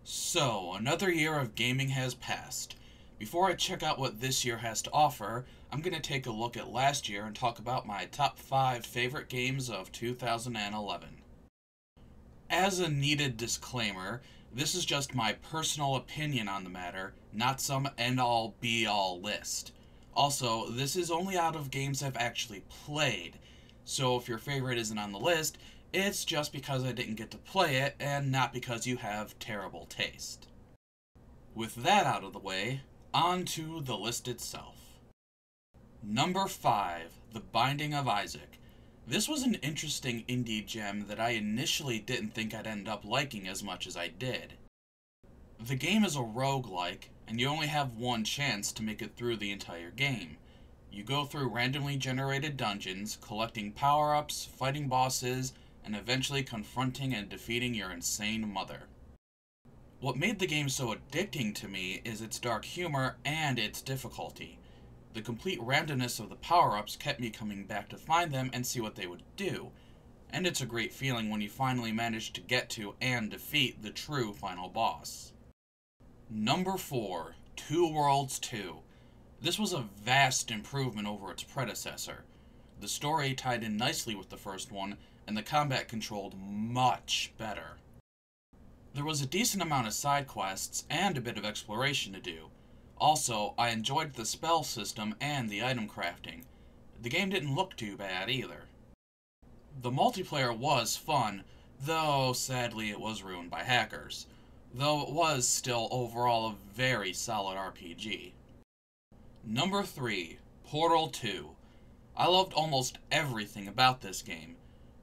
So, another year of gaming has passed. Before I check out what this year has to offer, I'm going to take a look at last year and talk about my top 5 favorite games of 2011. As a needed disclaimer, this is just my personal opinion on the matter, not some end-all be-all list. Also, this is only out of games I've actually played, so if your favorite isn't on the list, it's just because I didn't get to play it, and not because you have terrible taste. With that out of the way, on to the list itself. Number 5, The Binding of Isaac. This was an interesting indie gem that I initially didn't think I'd end up liking as much as I did. The game is a roguelike, and you only have one chance to make it through the entire game. You go through randomly generated dungeons, collecting power-ups, fighting bosses, and eventually confronting and defeating your insane mother. What made the game so addicting to me is its dark humor and its difficulty. The complete randomness of the power-ups kept me coming back to find them and see what they would do, and it's a great feeling when you finally manage to get to and defeat the true final boss. Number 4, Two Worlds 2. This was a vast improvement over its predecessor. The story tied in nicely with the first one, and the combat controlled much better. There was a decent amount of side quests and a bit of exploration to do. Also, I enjoyed the spell system and the item crafting. The game didn't look too bad either. The multiplayer was fun, though sadly it was ruined by hackers. Though it was still overall a very solid RPG. Number 3, Portal 2. I loved almost everything about this game.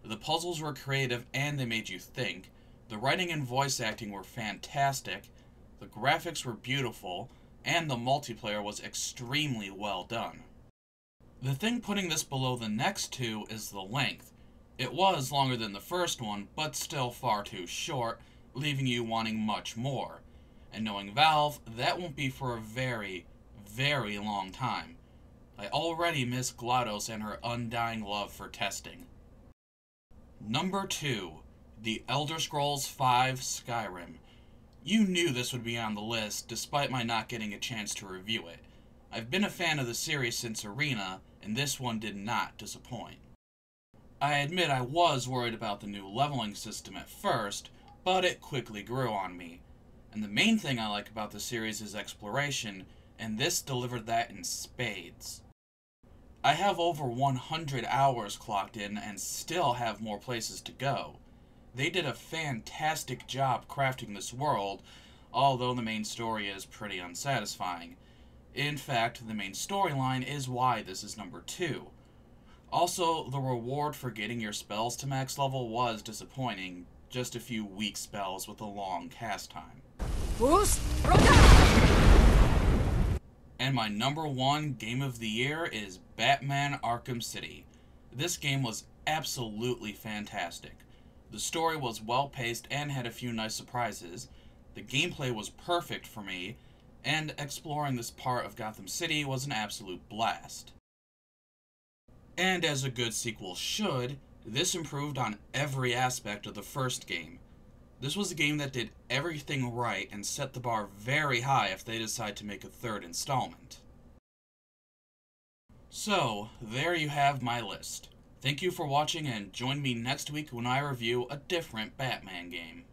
The puzzles were creative and they made you think. The writing and voice acting were fantastic. The graphics were beautiful. And the multiplayer was extremely well done. The thing putting this below the next two is the length. It was longer than the first one, but still far too short, leaving you wanting much more. And knowing Valve, that won't be for a very, very long time. I already miss GLaDOS and her undying love for testing. Number 2, The Elder Scrolls V Skyrim. You knew this would be on the list, despite my not getting a chance to review it. I've been a fan of the series since Arena, and this one did not disappoint. I admit I was worried about the new leveling system at first, but it quickly grew on me. And the main thing I like about the series is exploration, and this delivered that in spades. I have over 100 hours clocked in and still have more places to go. They did a fantastic job crafting this world, although the main story is pretty unsatisfying. In fact, the main storyline is why this is number 2. Also, the reward for getting your spells to max level was disappointing, just a few weak spells with a long cast time. And my number 1 game of the year is Batman Arkham City. This game was absolutely fantastic. The story was well-paced and had a few nice surprises, the gameplay was perfect for me, and exploring this part of Gotham City was an absolute blast. And as a good sequel should, this improved on every aspect of the first game. This was a game that did everything right and set the bar very high if they decide to make a third installment. So, there you have my list. Thank you for watching and join me next week when I review a different Batman game.